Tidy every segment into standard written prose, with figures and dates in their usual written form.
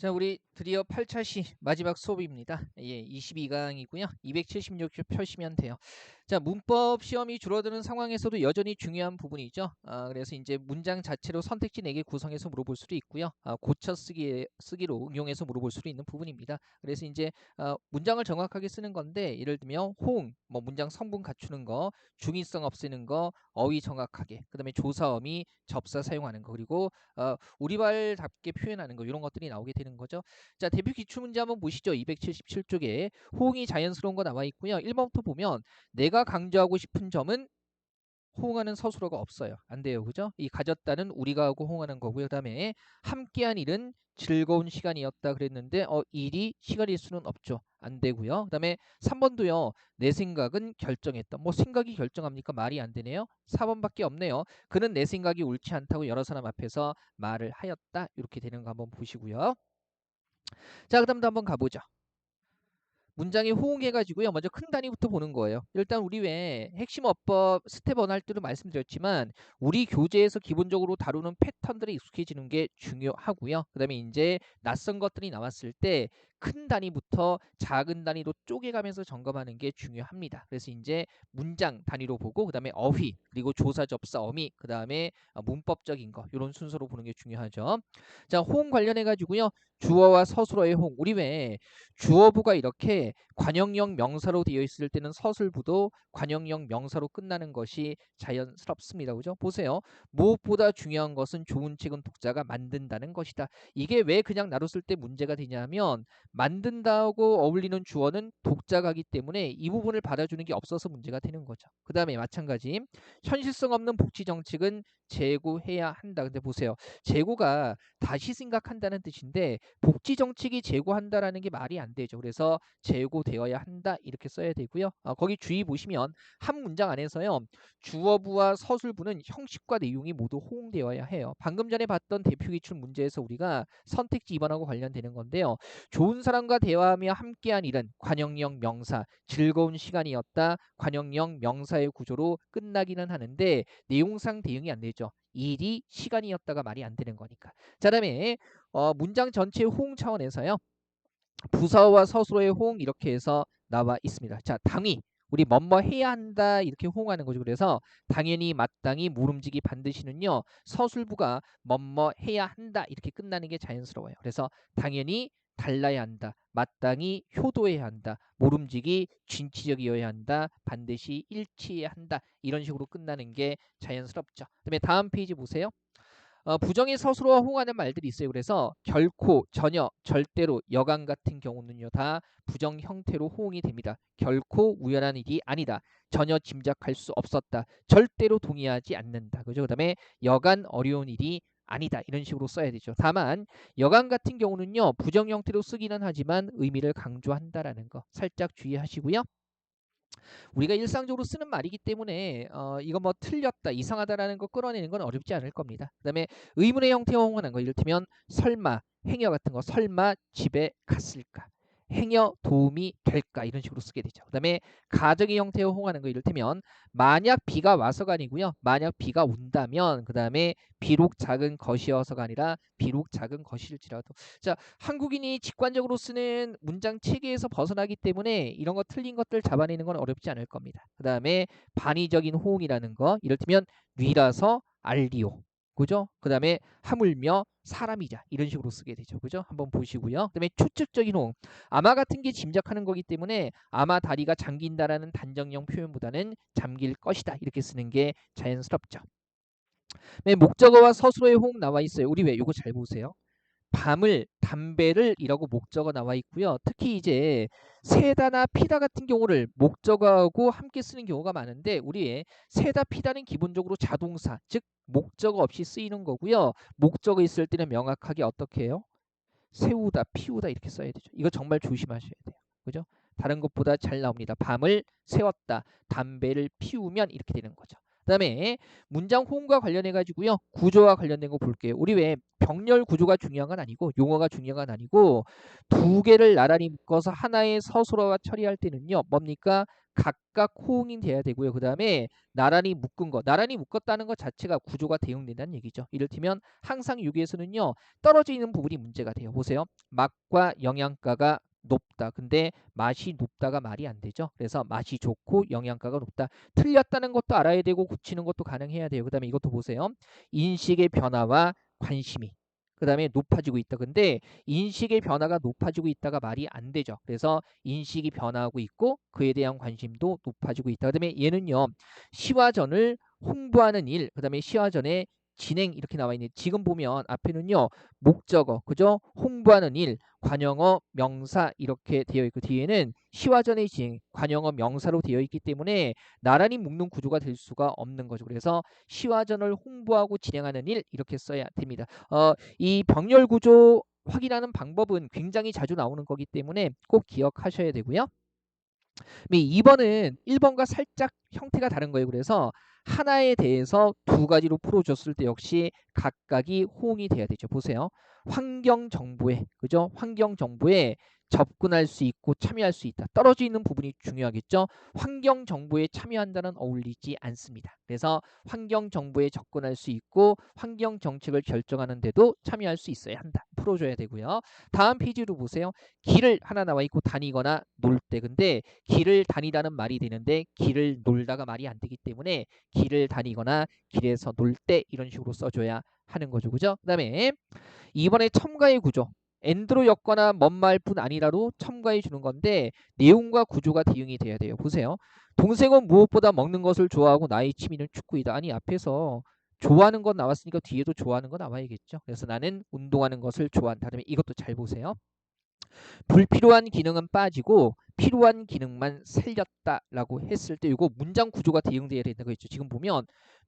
자, 우리 드디어 8차시 마지막 수업입니다. 예, 22강이고요. 276쪽 펴시면 돼요. 자, 문법 시험이 줄어드는 상황에서도 여전히 중요한 부분이죠. 그래서 이제 문장 자체로 선택지 4개 구성해서 물어볼 수도 있고요. 고쳐 쓰기로 응용해서 물어볼 수도 있는 부분입니다. 그래서 이제 문장을 정확하게 쓰는 건데, 예를 들면 호응, 뭐 문장 성분 갖추는 거, 중의성 없애는 거, 어휘 정확하게, 그다음에 조사, 어미, 접사 사용하는 거, 그리고 우리말답게 표현하는 거, 이런 것들이 나오게 되는 거죠. 자, 대표 기출문제 한번 보시죠. 277쪽에 호응이 자연스러운 거 나와 있고요. 1번부터 보면 내가 강조하고 싶은 점은 호응하는 서술어가 없어요. 안 돼요. 그죠? 이 가졌다는 우리가 하고 호응하는 거고요. 그다음에 함께한 일은 즐거운 시간이었다 그랬는데 일이 시간일 수는 없죠. 안 되고요. 그다음에 3번도요. 내 생각은 결정했다. 뭐 생각이 결정합니까? 말이 안 되네요. 4번밖에 없네요. 그는 내 생각이 옳지 않다고 여러 사람 앞에서 말을 하였다. 이렇게 되는 거 한번 보시고요. 자, 그다음도 한번 가보죠. 문장에 호응해가지고요. 먼저 큰 단위부터 보는 거예요. 일단 우리 왜 핵심 어법 스텝 1 할 때도 말씀드렸지만 우리 교재에서 기본적으로 다루는 패턴들에 익숙해지는 게 중요하고요. 그다음에 이제 낯선 것들이 나왔을 때 큰 단위부터 작은 단위로 쪼개가면서 점검하는 게 중요합니다. 그래서 이제 문장 단위로 보고 그다음에 어휘 그리고 조사, 접사, 어미 그다음에 문법적인 거 이런 순서로 보는 게 중요하죠. 자, 호응 관련해 가지고요. 주어와 서술어의 호응. 우리 왜 주어부가 이렇게 관형형 명사로 되어 있을 때는 서술부도 관형형 명사로 끝나는 것이 자연스럽습니다. 그죠? 보세요. 무엇보다 중요한 것은 좋은 책은 독자가 만든다는 것이다. 이게 왜 그냥 나로 쓸 때 문제가 되냐면 만든다고 어울리는 주어는 독자가기 때문에 이 부분을 받아주는 게 없어서 문제가 되는 거죠. 그 다음에 마찬가지 현실성 없는 복지 정책은 재고해야 한다. 근데 보세요. 재고가 다시 생각한다는 뜻인데 복지 정책이 재고한다라는 게 말이 안 되죠. 그래서 재고되어야 한다 이렇게 써야 되고요. 거기 주의 보시면 한 문장 안에서요. 주어부와 서술부는 형식과 내용이 모두 호응되어야 해요. 방금 전에 봤던 대표 기출 문제에서 우리가 선택지 2번하고 관련되는 건데요. 좋은 사람과 대화하며 함께한 일은 관형형 명사, 즐거운 시간이었다. 관형형 명사의 구조로 끝나기는 하는데 내용상 대응이 안 되죠. 일이 시간이었다가 말이 안 되는 거니까. 자, 다음에 문장 전체 호응 차원에서요. 부사와 서술어의 호응 이렇게 해서 나와 있습니다. 자, 당위. 우리 뭐뭐 해야 한다 이렇게 호응하는 거죠. 그래서 당연히 마땅히 물음지기 반드시는요. 서술부가 뭐뭐 해야 한다 이렇게 끝나는 게 자연스러워요. 그래서 당연히 달라야 한다. 마땅히 효도해야 한다. 모름지기 진취적이어야 한다. 반드시 일치해야 한다. 이런 식으로 끝나는 게 자연스럽죠. 그다음에 다음 페이지 보세요. 부정의 서술어와 호응하는 말들이 있어요. 그래서 결코, 전혀, 절대로, 여간 같은 경우는요. 다 부정 형태로 호응이 됩니다. 결코 우연한 일이 아니다. 전혀 짐작할 수 없었다. 절대로 동의하지 않는다. 그죠? 그다음에 여간 어려운 일이 아니다. 이런 식으로 써야 되죠. 다만 여간 같은 경우는요. 부정 형태로 쓰기는 하지만 의미를 강조한다라는 거 살짝 주의하시고요. 우리가 일상적으로 쓰는 말이기 때문에 이거 뭐 틀렸다, 이상하다라는 거 끌어내는 건 어렵지 않을 겁니다. 그다음에 의문의 형태 호응하는 거 이를테면 설마, 행여 같은 거 설마 집에 갔을까? 행여 도움이 될까? 이런 식으로 쓰게 되죠. 그다음에 가정의 형태 호응하는 거 이를테면 만약 비가 와서가 아니고요. 만약 비가 온다면 그다음에 비록 작은 것이어서가 아니라 비록 작은 것일지라도. 자, 한국인이 직관적으로 쓰는 문장 체계에서 벗어나기 때문에 이런 거 틀린 것들 잡아내는 건 어렵지 않을 겁니다. 그 다음에 반의적인 호응이라는 거 이를테면 뉘라서 알리오 그죠? 그 다음에 하물며 사람이자 이런 식으로 쓰게 되죠. 그죠? 한번 보시고요. 그 다음에 추측적인 호응 아마 같은 게 짐작하는 거기 때문에 아마 다리가 잠긴다라는 단정형 표현보다는 잠길 것이다 이렇게 쓰는 게 자연스럽죠. 네, 목적어와 서술어의 호응 나와 있어요. 우리 왜 이거 잘 보세요. 밤을 담배를 이라고 목적어 나와 있고요. 특히 이제 세다나 피다 같은 경우를 목적어하고 함께 쓰는 경우가 많은데 우리의 세다 피다는 기본적으로 자동사 즉 목적어 없이 쓰이는 거고요. 목적어 있을 때는 명확하게 어떻게 해요? 세우다 피우다 이렇게 써야 되죠. 이거 정말 조심하셔야 돼요. 그죠? 다른 것보다 잘 나옵니다. 밤을 세웠다 담배를 피우면 이렇게 되는 거죠. 그다음에 문장 호응과 관련해 가지고요. 구조와 관련된 거 볼게요. 우리 왜 병렬 구조가 중요한 건 아니고 용어가 중요한 건 아니고 두 개를 나란히 묶어서 하나의 서술어와 처리할 때는요. 뭡니까? 각각 호응이 돼야 되고요. 그다음에 나란히 묶은 거, 나란히 묶었다는 것 자체가 구조가 대응된다는 얘기죠. 이를테면 항상 여기에서는요. 떨어져 있는 부분이 문제가 돼요. 보세요. 맛과 영양가가 높다. 근데 맛이 높다가 말이 안 되죠. 그래서 맛이 좋고 영양가가 높다. 틀렸다는 것도 알아야 되고 고치는 것도 가능해야 돼요. 그 다음에 이것도 보세요. 인식의 변화와 관심이 그 다음에 높아지고 있다. 근데 인식의 변화가 높아지고 있다가 말이 안 되죠. 그래서 인식이 변화하고 있고 그에 대한 관심도 높아지고 있다. 그 다음에 얘는요. 시화전을 홍보하는 일, 그 다음에 시화전의 진행 이렇게 나와 있는데 지금 보면 앞에는요. 목적어, 그죠? 홍보하는 일, 관용어, 명사 이렇게 되어 있고 뒤에는 시화전의 진행, 관용어, 명사로 되어 있기 때문에 나란히 묶는 구조가 될 수가 없는 거죠. 그래서 시화전을 홍보하고 진행하는 일 이렇게 써야 됩니다. 이 병렬 구조 확인하는 방법은 굉장히 자주 나오는 거기 때문에 꼭 기억하셔야 되고요. 2번은 1번과 살짝 형태가 다른 거예요. 그래서 하나에 대해서 두 가지로 풀어줬을 때 역시 각각이 호응이 돼야 되죠. 보세요. 환경 정보에, 그죠? 환경 정보에 접근할 수 있고 참여할 수 있다. 떨어져 있는 부분이 중요하겠죠. 환경 정보에 참여한다는 어울리지 않습니다. 그래서 환경 정보에 접근할 수 있고 환경 정책을 결정하는 데도 참여할 수 있어야 한다. 풀어줘야 되고요. 다음 페이지로 보세요. 길을 하나 나와 있고 다니거나 놀 때. 근데 길을 다니다는 말이 되는데 길을 놀다가 말이 안 되기 때문에 길을 다니거나 길에서 놀 때 이런 식으로 써줘야 하는 거죠. 그죠? 그 다음에 이번에 첨가의 구조. 엔드로 엮거나 뭔 말뿐 아니라로 첨가해 주는 건데 내용과 구조가 대응이 돼야 돼요. 보세요. 동생은 무엇보다 먹는 것을 좋아하고 나의 취미는 축구이다. 아니 앞에서 좋아하는 건 나왔으니까 뒤에도 좋아하는 거 나와야겠죠. 그래서 나는 운동하는 것을 좋아한다. 그러면 이것도 잘 보세요. 불필요한 기능은 빠지고 필요한 기능만 살렸다라고 했을 때 이거 문장 구조가 대응돼야 된다고 했죠. 지금 보면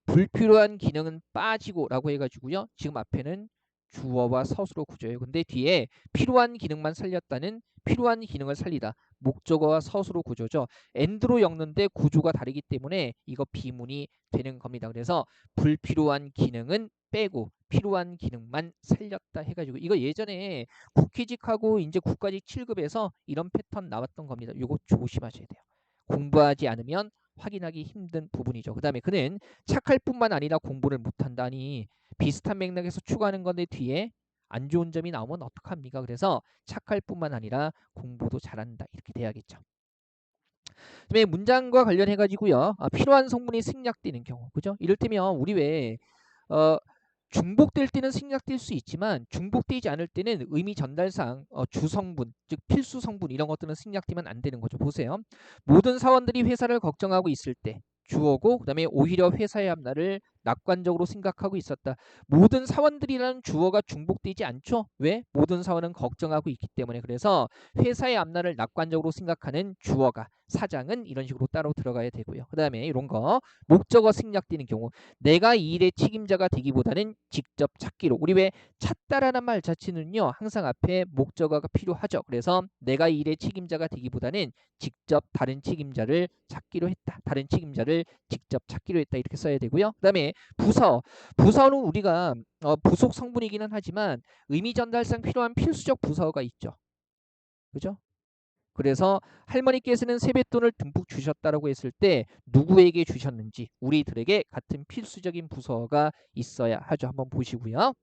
불필요한 기능은 빠지고라고 해가지고요. 지금 앞에는 주어와 서술어 구조예요. 근데 뒤에 필요한 기능만 살렸다는 필요한 기능을 살리다 목적어와 서술어 구조죠. 엔드로 엮는데 구조가 다르기 때문에 이거 비문이 되는 겁니다. 그래서 불필요한 기능은 빼고 필요한 기능만 살렸다 해가지고 이거 예전에 국회직하고 이제 국가직 7급에서 이런 패턴 나왔던 겁니다. 이거 조심하셔야 돼요. 공부하지 않으면 확인하기 힘든 부분이죠. 그 다음에 그는 착할 뿐만 아니라 공부를 못한다니 비슷한 맥락에서 추가하는 건데 뒤에 안 좋은 점이 나오면 어떡합니까? 그래서 착할 뿐만 아니라 공부도 잘한다 이렇게 돼야겠죠. 그다음에 문장과 관련해 가지고요. 필요한 성분이 생략되는 경우, 그죠? 이를테면 우리 왜 중복될 때는 생략될 수 있지만 중복되지 않을 때는 의미 전달상 주성분, 즉 필수 성분 이런 것들은 생략되면 안 되는 거죠. 보세요. 모든 사원들이 회사를 걱정하고 있을 때 주어고 그다음에 오히려 회사의 앞날을 낙관적으로 생각하고 있었다. 모든 사원들이라는 주어가 중복되지 않죠. 왜? 모든 사원은 걱정하고 있기 때문에. 그래서 회사의 앞날을 낙관적으로 생각하는 주어가 사장은 이런 식으로 따로 들어가야 되고요. 그 다음에 이런 거 목적어 생략되는 경우 내가 이 일의 책임자가 되기보다는 직접 찾기로. 우리 왜 찾다라는 말 자체는요. 항상 앞에 목적어가 필요하죠. 그래서 내가 이 일의 책임자가 되기보다는 직접 다른 책임자를 찾기로 했다. 다른 책임자를 직접 찾기로 했다. 이렇게 써야 되고요. 그 다음에 부서. 부서는 우리가 부속 성분이기는 하지만 의미 전달상 필요한 필수적 부서가 있죠. 그죠? 그래서 할머니께서는 세뱃돈을 듬뿍 주셨다라고 했을 때 누구에게 주셨는지 우리들에게 같은 필수적인 부서가 있어야 하죠. 한번 보시고요.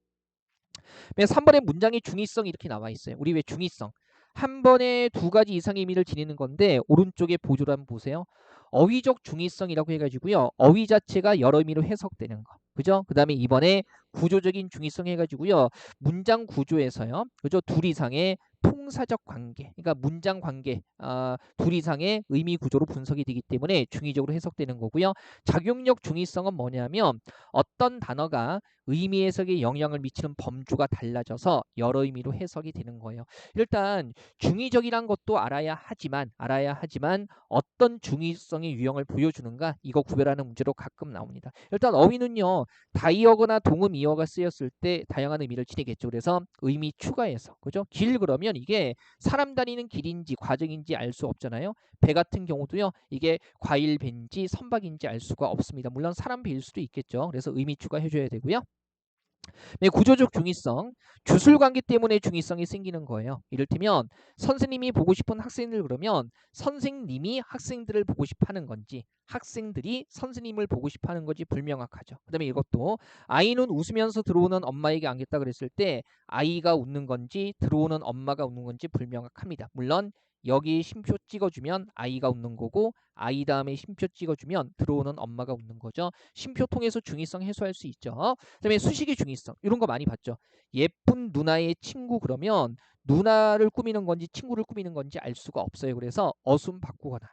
3번에 문장의 중의성 이렇게 나와 있어요. 우리 왜 중의성? 한 번에 두 가지 이상의 의미를 지니는 건데 오른쪽에 보조를 한번 보세요. 어휘적 중의성이라고 해가지고요. 어휘 자체가 여러 의미로 해석되는 거. 그죠? 그 다음에 이번에 구조적인 중의성 해가지고요. 문장 구조에서요. 그죠? 둘 이상의 통사적 관계, 그러니까 문장 관계, 둘 이상의 의미 구조로 분석이 되기 때문에 중의적으로 해석되는 거고요. 작용력 중의성은 뭐냐면 어떤 단어가 의미 해석에 영향을 미치는 범주가 달라져서 여러 의미로 해석이 되는 거예요. 일단 중의적이란 것도 알아야 하지만 어떤 중의성의 유형을 보여주는가 이거 구별하는 문제로 가끔 나옵니다. 일단 어휘는요. 다이어거나 동음이어가 쓰였을 때 다양한 의미를 지니겠죠. 그래서 의미 추가해서 그죠? 길 그러면 이게 사람 다니는 길인지 과정인지 알 수 없잖아요. 배 같은 경우도요. 이게 과일 배인지 선박인지 알 수가 없습니다. 물론 사람 배일 수도 있겠죠. 그래서 의미 추가해줘야 되고요. 네, 구조적 중의성, 주술관계 때문에 중의성이 생기는 거예요. 이를테면 선생님이 보고 싶은 학생들 그러면 선생님이 학생들을 보고 싶어하는 건지 학생들이 선생님을 보고 싶어하는 건지 불명확하죠. 그 다음에 이것도 아이는 웃으면서 들어오는 엄마에게 안겠다 그랬을 때 아이가 웃는 건지 들어오는 엄마가 웃는 건지 불명확합니다. 물론 여기 쉼표 찍어주면 아이가 웃는 거고 아이 다음에 쉼표 찍어주면 들어오는 엄마가 웃는 거죠. 쉼표 통해서 중의성 해소할 수 있죠. 그다음에 수식의 중의성 이런 거 많이 봤죠. 예쁜 누나의 친구 그러면 누나를 꾸미는 건지 친구를 꾸미는 건지 알 수가 없어요. 그래서 어순 바꾸거나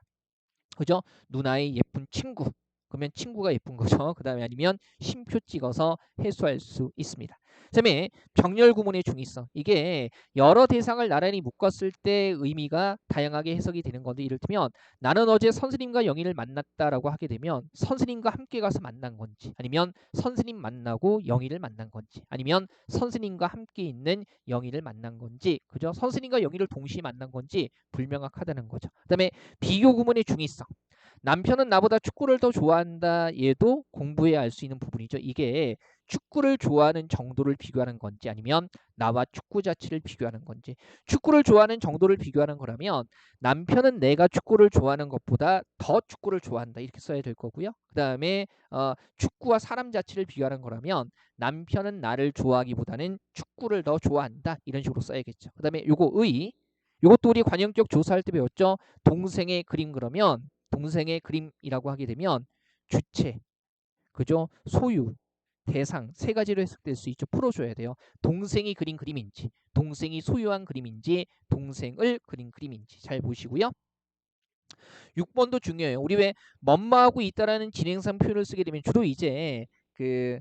그죠? 누나의 예쁜 친구 그러면 친구가 예쁜 거죠. 그 다음에 아니면 쉼표 찍어서 해소할 수 있습니다. 그다음에 병렬 구문의 중의성 이게 여러 대상을 나란히 묶었을 때 의미가 다양하게 해석이 되는 건데 이를테면 나는 어제 선생님과 영희를 만났다라고 하게 되면 선생님과 함께 가서 만난 건지 아니면 선생님 만나고 영희를 만난 건지 아니면 선생님과 함께 있는 영희를 만난 건지 그죠? 선생님과 영희를 동시에 만난 건지 불명확하다는 거죠. 그다음에 비교 구문의 중의성 남편은 나보다 축구를 더 좋아한다. 얘도 공부해야 알 수 있는 부분이죠. 이게 축구를 좋아하는 정도를 비교하는 건지 아니면 나와 축구 자체를 비교하는 건지 축구를 좋아하는 정도를 비교하는 거라면 남편은 내가 축구를 좋아하는 것보다 더 축구를 좋아한다. 이렇게 써야 될 거고요. 그 다음에 축구와 사람 자체를 비교하는 거라면 남편은 나를 좋아하기보다는 축구를 더 좋아한다. 이런 식으로 써야겠죠. 그 다음에 요거 요것도 우리 관용격 조사할 때 배웠죠. 동생의 그림 그러면 동생의 그림이라고 하게 되면 주체, 그죠? 소유, 대상 세 가지로 해석될 수 있죠. 풀어줘야 돼요. 동생이 그린 그림인지, 동생이 소유한 그림인지, 동생을 그린 그림인지 잘 보시고요. 6번도 중요해요. 우리 왜 뭐뭐하고 있다라는 진행상 표현을 쓰게 되면 주로 이제 그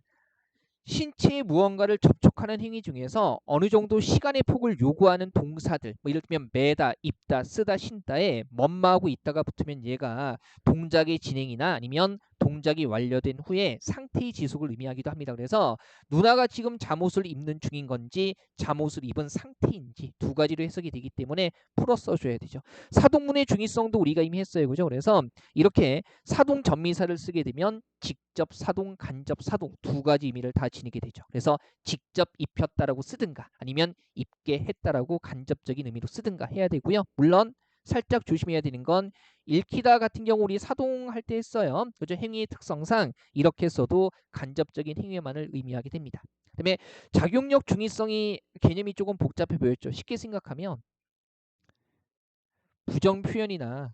신체의 무언가를 접촉하는 행위 중에서 어느 정도 시간의 폭을 요구하는 동사들 뭐 예를 들면 매다, 입다, 쓰다, 신다에 뭐뭐하고 있다가 붙으면 얘가 동작의 진행이나 아니면 동작이 완료된 후에 상태의 지속을 의미하기도 합니다. 그래서 누나가 지금 잠옷을 입는 중인 건지 잠옷을 입은 상태인지 두 가지로 해석이 되기 때문에 풀어 써줘야 되죠. 사동문의 중의성도 우리가 이미 했어요. 그죠? 그래서 이렇게 사동 전미사를 쓰게 되면 직접 사동, 간접 사동 두 가지 의미를 다 지니게 되죠. 그래서 직접 입혔다라고 쓰든가 아니면 입게 했다라고 간접적인 의미로 쓰든가 해야 되고요. 물론 살짝 조심해야 되는 건 읽히다 같은 경우 우리 사동할 때 했어요. 그죠? 행위의 특성상 이렇게 써도 간접적인 행위만을 의미하게 됩니다. 그다음에 작용력 중의성이 개념이 조금 복잡해 보였죠. 쉽게 생각하면 부정 표현이나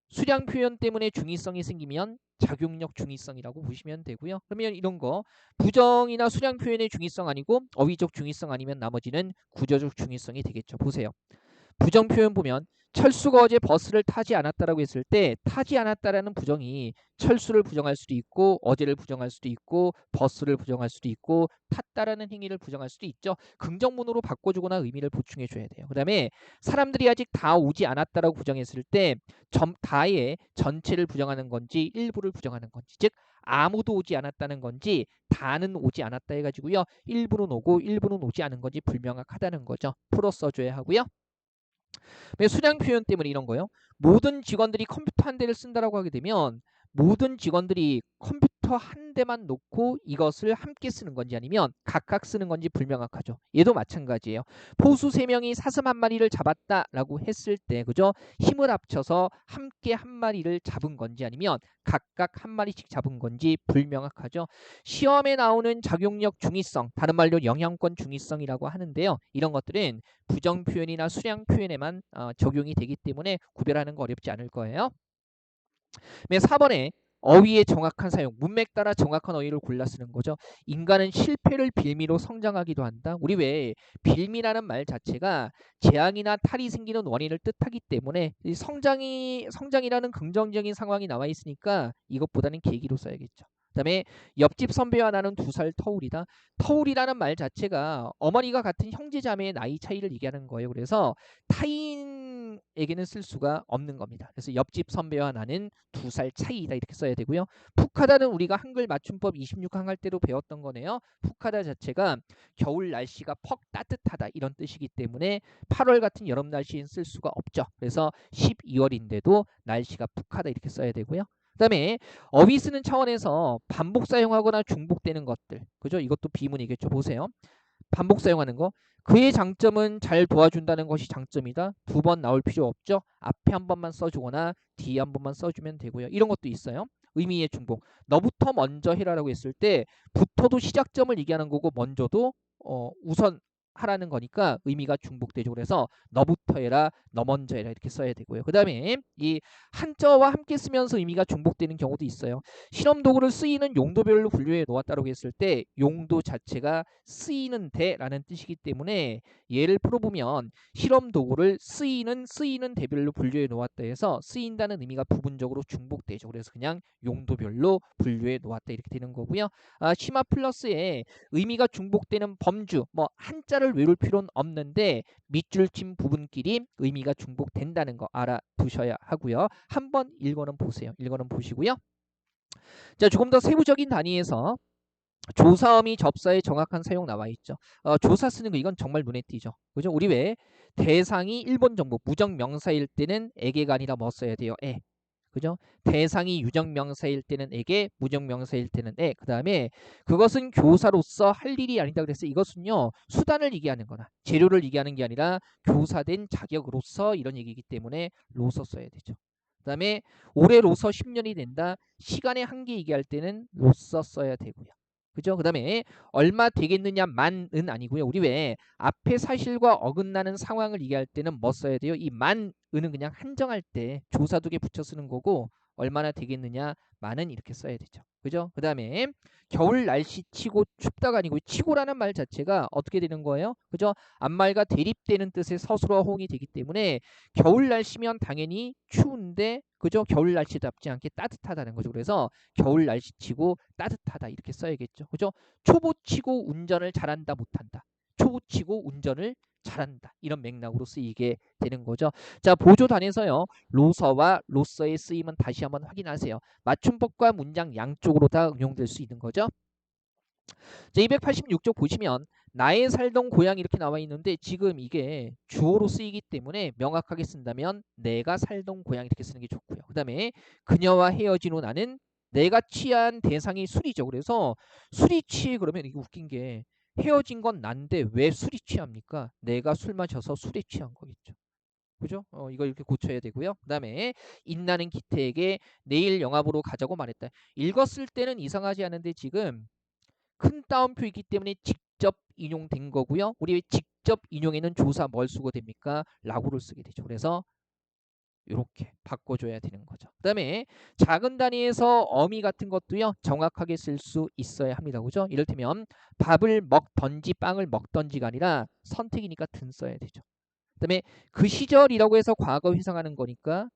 수량 표현 때문에 중의성이 생기면 작용력 중의성이라고 보시면 되고요. 그러면 이런 거 부정이나 수량 표현의 중의성 아니고 어휘적 중의성 아니면 나머지는 구조적 중의성이 되겠죠. 보세요. 부정 표현 보면 철수가 어제 버스를 타지 않았다라고 했을 때 타지 않았다라는 부정이 철수를 부정할 수도 있고 어제를 부정할 수도 있고 버스를 부정할 수도 있고 탔다라는 행위를 부정할 수도 있죠. 긍정문으로 바꿔주거나 의미를 보충해 줘야 돼요. 그 다음에 사람들이 아직 다 오지 않았다라고 부정했을 때 다의 전체를 부정하는 건지 일부를 부정하는 건지 즉 아무도 오지 않았다는 건지 다는 오지 않았다 해가지고요. 일부는 오고 일부는 오지 않은 건지 불명확하다는 거죠. 풀어 써줘야 하고요. 수량 표현 때문에 이런 거예요. 모든 직원들이 컴퓨터 한 대를 쓴다라고 하게 되면 모든 직원들이 컴퓨터 한 대만 놓고 이것을 함께 쓰는 건지 아니면 각각 쓰는 건지 불명확하죠. 얘도 마찬가지예요. 포수 3명이 사슴 한 마리를 잡았다라고 했을 때 그죠? 힘을 합쳐서 함께 한 마리를 잡은 건지 아니면 각각 한 마리씩 잡은 건지 불명확하죠. 시험에 나오는 작용력 중의성, 다른 말로 영향권 중의성이라고 하는데요. 이런 것들은 부정 표현이나 수량 표현에만 적용이 되기 때문에 구별하는 거 어렵지 않을 거예요. 4번에 어휘의 정확한 사용, 문맥 따라 정확한 어휘를 골라 쓰는 거죠. 인간은 실패를 빌미로 성장하기도 한다. 우리 왜 빌미라는 말 자체가 재앙이나 탈이 생기는 원인을 뜻하기 때문에 성장이라는 긍정적인 상황이 나와 있으니까 이것보다는 계기로 써야겠죠. 그다음에 옆집 선배와 나는 2살 터울이다. 터울이라는 말 자체가 어머니가 같은 형제자매의 나이 차이를 얘기하는 거예요. 그래서 타인에게는 쓸 수가 없는 겁니다. 그래서 옆집 선배와 나는 2살 차이다 이렇게 써야 되고요. 푹하다는 우리가 한글 맞춤법 26항 할 때도 배웠던 거네요. 푹하다 자체가 겨울 날씨가 퍽 따뜻하다 이런 뜻이기 때문에 8월 같은 여름 날씨엔 쓸 수가 없죠. 그래서 12월인데도 날씨가 푹하다 이렇게 써야 되고요. 그다음에 어휘 쓰는 차원에서 반복 사용하거나 중복되는 것들, 그죠? 이것도 비문이겠죠. 보세요. 반복 사용하는 거. 그의 장점은 잘 도와준다는 것이 장점이다. 2번 나올 필요 없죠. 앞에 한 번만 써주거나 뒤에 한 번만 써주면 되고요. 이런 것도 있어요. 의미의 중복. 너부터 먼저 해라라고 했을 때 부터도 시작점을 얘기하는 거고 먼저도 우선 하라는 거니까 의미가 중복되죠. 그래서 너부터 해라, 너 먼저 해라 이렇게 써야 되고요. 그 다음에 이 한자와 함께 쓰면서 의미가 중복되는 경우도 있어요. 실험 도구를 쓰이는 용도별로 분류해 놓았다고 했을 때 용도 자체가 쓰이는 대라는 뜻이기 때문에 예를 풀어보면 실험 도구를 쓰이는 대별로 분류해 놓았다 해서 쓰인다는 의미가 부분적으로 중복되죠. 그래서 그냥 용도별로 분류해 놓았다 이렇게 되는 거고요. 심화 플러스에 의미가 중복되는 범주, 뭐 한자를 외울 필요는 없는데 밑줄 친 부분끼리 의미가 중복된다는 거 알아두셔야 하고요. 한번 읽어는 보세요. 읽어는 보시고요. 자, 조금 더 세부적인 단위에서 조사어미 접사의 정확한 사용 나와 있죠. 조사 쓰는 거 이건 정말 눈에 띄죠. 그죠? 우리 왜 대상이 일본 정보 무정 명사일 때는 에게가 아니라 뭐 써야 돼요? 에. 그죠? 대상이 유정 명사일 때는 에게, 무정 명사일 때는 에. 그다음에 그것은 교사로서 할 일이 아니다 그래서 이것은요. 수단을 얘기하는 거나 재료를 얘기하는 게 아니라 교사된 자격으로서 이런 얘기이기 때문에 로서 써야 되죠. 그다음에 올해로서 10년이 된다. 시간의 한계 얘기할 때는 로서 써야 되고요. 그죠? 그다음에 얼마 되겠느냐만은 아니고요. 우리 왜 앞에 사실과 어긋나는 상황을 얘기할 때는 뭐 써야 돼요? 이 만은 그냥 한정할 때 조사 두 개 붙여 쓰는 거고 얼마나 되겠느냐 만은 이렇게 써야 되죠. 그죠? 그다음에 겨울 날씨 치고 춥다가 아니고 치고라는 말 자체가 어떻게 되는 거예요? 그죠? 앞말과 대립되는 뜻의 서술어와 호응이 되기 때문에 겨울 날씨면 당연히 추운데 그죠? 겨울 날씨답지 않게 따뜻하다는 거죠. 그래서 겨울 날씨치고 따뜻하다 이렇게 써야겠죠. 그죠? 초보치고 운전을 잘한다 못한다. 초보치고 운전을 잘한다. 이런 맥락으로 쓰이게 되는 거죠. 자, 보조단에서요. 로서와 로서의 쓰임은 다시 한번 확인하세요. 맞춤법과 문장 양쪽으로 다 응용될 수 있는 거죠. 자, 286쪽 보시면 나의 살던 고향 이렇게 나와 있는데 지금 이게 주어로 쓰이기 때문에 명확하게 쓴다면 내가 살던 고향 이렇게 쓰는 게 좋고요. 그 다음에 그녀와 헤어진 후 나는 내가 취한 대상이 술이죠. 그래서 술이 취해 그러면 이게 웃긴 게 헤어진 건 난데 왜 술이 취합니까? 내가 술 마셔서 술에 취한 거겠죠. 그죠? 이거 이렇게 고쳐야 되고요. 그 다음에 인나는 기태에게 내일 영화 보러 가자고 말했다. 읽었을 때는 이상하지 않은데 지금 큰 따옴표이기 때문에 직접 인용된 거고요. 우리 직접 인용에는 조사 뭘 쓰고 됩니까? 라고를 쓰게 되죠. 그래서 이렇게 바꿔줘야 되는 거죠. 그 다음에 작은 단위에서 어미 같은 것도요. 정확하게 쓸 수 있어야 합니다. 그죠? 이를테면 밥을 먹던지 빵을 먹던지가 아니라 선택이니까 든 써야 되죠. 그 다음에 그 시절이라고 해서 과거 회상하는 거니까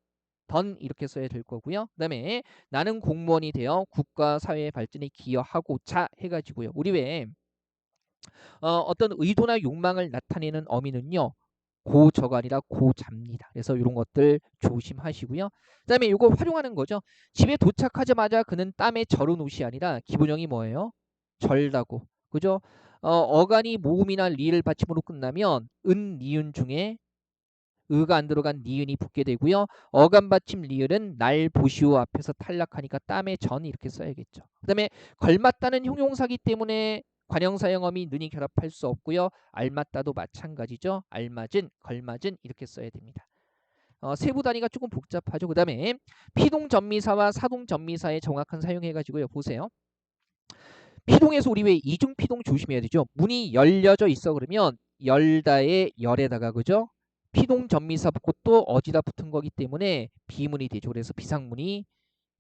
던 이렇게 써야 될 거고요. 그 다음에 나는 공무원이 되어 국가 사회 발전에 기여하고자 해가지고요. 우리 왜 어떤 의도나 욕망을 나타내는 어미는요. 고저가 아니라 고자입니다. 그래서 이런 것들 조심하시고요. 그 다음에 이거 활용하는 거죠. 집에 도착하자마자 그는 땀에 절은 옷이 아니라 기본형이 뭐예요? 절다고. 그죠? 어간이 모음이나 리을 받침으로 끝나면 은, 니은 중에 의가 안 들어간 니은이 붙게 되고요. 어간 받침 리을은 날 보시오 앞에서 탈락하니까 땀의 전 이렇게 써야겠죠. 그 다음에 걸맞다는 형용사기 때문에 관형사 영어미 는이 결합할 수 없고요. 알맞다도 마찬가지죠. 알맞은, 걸맞은 이렇게 써야 됩니다. 세부 단위가 조금 복잡하죠. 그 다음에 피동전미사와 사동전미사의 정확한 사용해가지고요. 보세요. 피동에서 우리 왜 이중 피동 조심해야 되죠. 문이 열려져 있어 그러면 열다의 열에다가 그죠? 피동 전미사 붙고 또 어디다 붙은 거기 때문에 비문이 되죠. 그래서 비상문이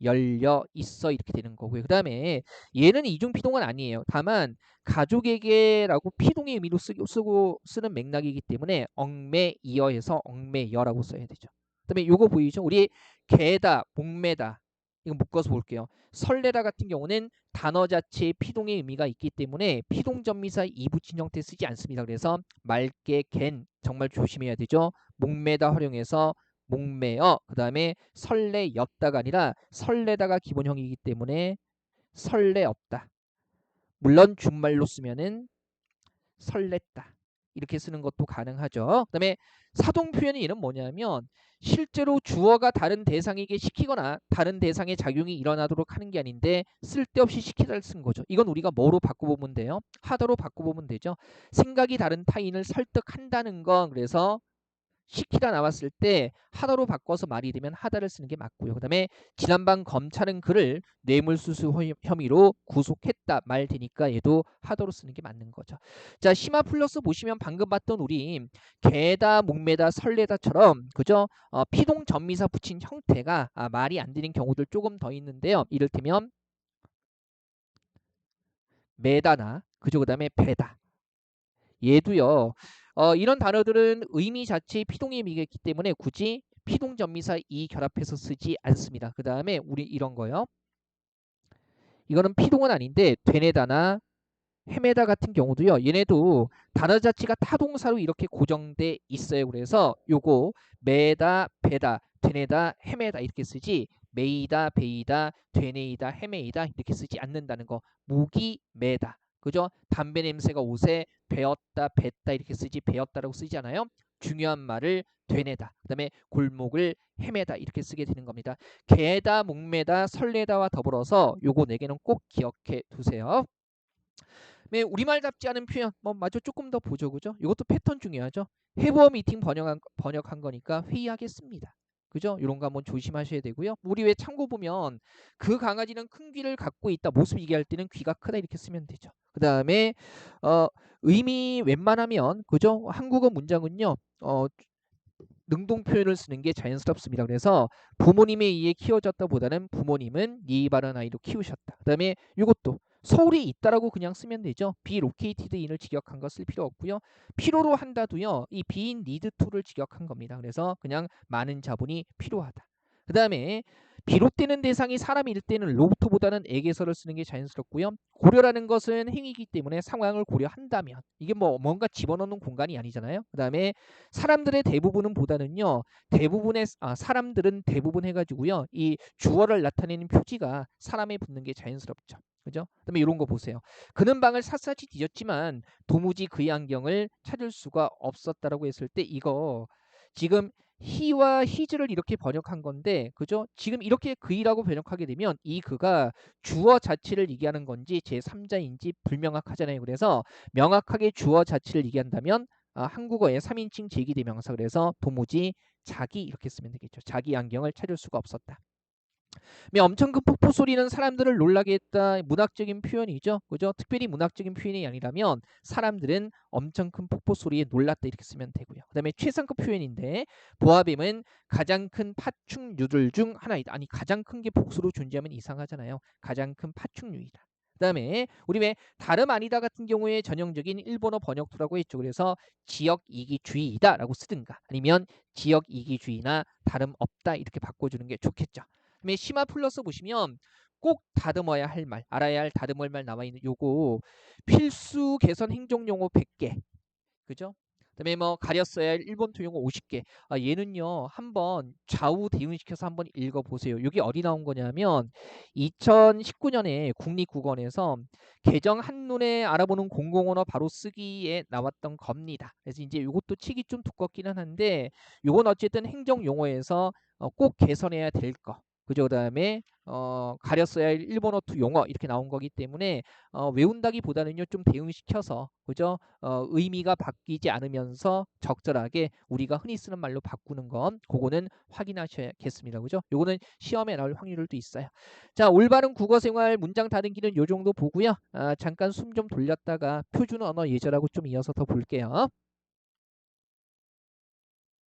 열려 있어 이렇게 되는 거고요. 그 다음에 얘는 이중 피동은 아니에요. 다만 가족에게라고 피동의 의미로 쓰는 맥락이기 때문에 얽매이어해서 얽매여라고 써야 되죠. 그 다음에 요거 보이죠? 우리 개다, 목매다 이거 묶어서 볼게요. 설레다 같은 경우는 단어 자체에 피동의 의미가 있기 때문에 피동전미사 이붙인 형태 쓰지 않습니다. 그래서 맑게 갠 정말 조심해야 되죠. 목매다 활용해서 목매어, 그 다음에 설레였다가 아니라 설레다가 기본형이기 때문에 설레었다. 물론 준말로 쓰면은 설렜다. 이렇게 쓰는 것도 가능하죠. 그 다음에 사동 표현의 이는 뭐냐면 실제로 주어가 다른 대상에게 시키거나 다른 대상의 작용이 일어나도록 하는 게 아닌데 쓸데없이 시키다를 쓴 거죠. 이건 우리가 뭐로 바꿔보면 돼요? 하다로 바꿔보면 되죠. 생각이 다른 타인을 설득한다는 건 그래서 시키다 나왔을 때 하다로 바꿔서 말이 되면 하다를 쓰는 게 맞고요. 그 다음에 지난밤 검찰은 그를 뇌물수수 혐의로 구속했다 말 되니까 얘도 하다로 쓰는 게 맞는 거죠. 자, 심화 플러스 보시면 방금 봤던 우리 개다, 목매다, 설레다처럼 그죠? 피동 전미사 붙인 형태가 말이 안 되는 경우들 조금 더 있는데요. 이를테면 매다나 그죠? 그 다음에 배다. 얘도요. 이런 단어들은 의미 자체의 피동의 의미가 있기 때문에 굳이 피동전미사 이 결합해서 쓰지 않습니다. 그 다음에 우리 이런 거요. 이거는 피동은 아닌데 되네다나 헤매다 같은 경우도요. 얘네도 단어 자체가 타동사로 이렇게 고정돼 있어요. 그래서 요거 매다, 배다, 되네다, 헤매다 이렇게 쓰지 매이다, 베이다, 되네이다, 헤매이다 이렇게 쓰지 않는다는 거. 무기 매다. 그죠? 담배 냄새가 옷에 배었다, 뱉다 이렇게 쓰지 배었다라고 쓰지 않아요? 중요한 말을 되뇌다. 그다음에 골목을 헤매다 이렇게 쓰게 되는 겁니다. 개다, 목매다, 설레다와 더불어서 요거 네 개는 꼭 기억해 두세요. 네, 우리말답지 않은 표현 마저 조금 더 보죠. 그죠? 이것도 패턴 중요하죠. 해부어 미팅 번역한 거니까 회의하겠습니다. 그죠? 이런 거 한번 조심하셔야 되고요. 우리 왜 참고 보면 그 강아지는 큰 귀를 갖고 있다. 모습 얘기할 때는 귀가 크다 이렇게 쓰면 되죠. 그 다음에 의미 웬만하면 그죠? 한국어 문장은요. 능동 표현을 쓰는 게 자연스럽습니다. 그래서 부모님에 의해 키워졌다 보다는 부모님은 예의 바른 아이로 키우셨다. 그 다음에 이것도 서울에 있다라고 그냥 쓰면 되죠. be located in을 직역한 거 쓸 필요 없고요. 필요로 한다도요. 이 being need to를 직역한 겁니다. 그래서 그냥 많은 자본이 필요하다. 그 다음에 비롯되는 대상이 사람일 때는 로부터보다는 에게서를 쓰는 게 자연스럽고요. 고려라는 것은 행위이기 때문에 상황을 고려한다면 이게 뭔가 집어넣는 공간이 아니잖아요. 그 다음에 사람들의 대부분은 보다는요. 사람들은 대부분 해가지고요. 이 주어를 나타내는 표지가 사람에 붙는 게 자연스럽죠. 그죠? 그다음에 이런 거 보세요. 그는 방을 샅샅이 뒤졌지만 도무지 그의 안경을 찾을 수가 없었다라고 했을 때 이거 지금 he와 his를 이렇게 번역한 건데 그죠? 지금 이렇게 그이라고 번역하게 되면 이 그가 주어 자체를 얘기하는 건지 제3자인지 불명확하잖아요. 그래서 명확하게 주어 자체를 얘기한다면 한국어의 3인칭 제기대명사 그래서 도무지 자기 이렇게 쓰면 되겠죠. 자기 안경을 찾을 수가 없었다. 엄청 큰 폭포 소리는 사람들을 놀라게 했다. 문학적인 표현이죠. 그죠? 특별히 문학적인 표현이 아니라면 사람들은 엄청 큰 폭포 소리에 놀랐다 이렇게 쓰면 되고요. 그 다음에 최상급 표현인데 보아뱀은 가장 큰 파충류들 중 하나이다. 아니 가장 큰 게 복수로 존재하면 이상하잖아요. 가장 큰 파충류이다. 그 다음에 우리 왜 다름 아니다 같은 경우에 전형적인 일본어 번역투라고 했죠. 그래서 지역 이기주의이다 라고 쓰든가 아니면 지역 이기주의나 다름 없다 이렇게 바꿔주는 게 좋겠죠. 그다음에 심화 플러스 보시면 꼭 다듬어야 할 말, 알아야 할 다듬을 말 나와 있는 요거 필수 개선 행정 용어 100개. 그죠? 그다음에 가렸어야 할 일본 토용어 50개. 얘는요. 한번 좌우 대응시켜서 한번 읽어 보세요. 여기 어디 나온 거냐면 2019년에 국립국어원에서 개정 한눈에 알아보는 공공언어 바로 쓰기에 나왔던 겁니다. 그래서 이제 이것도 치기 좀 두껍기는 한데 요건 어쨌든 행정 용어에서 꼭 개선해야 될 거. 그죠? 그다음에 가렸어야 할 일본어 투 용어 이렇게 나온 거기 때문에 외운다기보다는요 좀 대응시켜서 그죠? 의미가 바뀌지 않으면서 적절하게 우리가 흔히 쓰는 말로 바꾸는 건 그거는 확인하셔야겠습니다. 그죠? 요거는 시험에 나올 확률도 있어요. 자, 올바른 국어생활 문장 다듬기는 요 정도 보고요. 잠깐 숨 좀 돌렸다가 표준 언어 예절하고 좀 이어서 더 볼게요.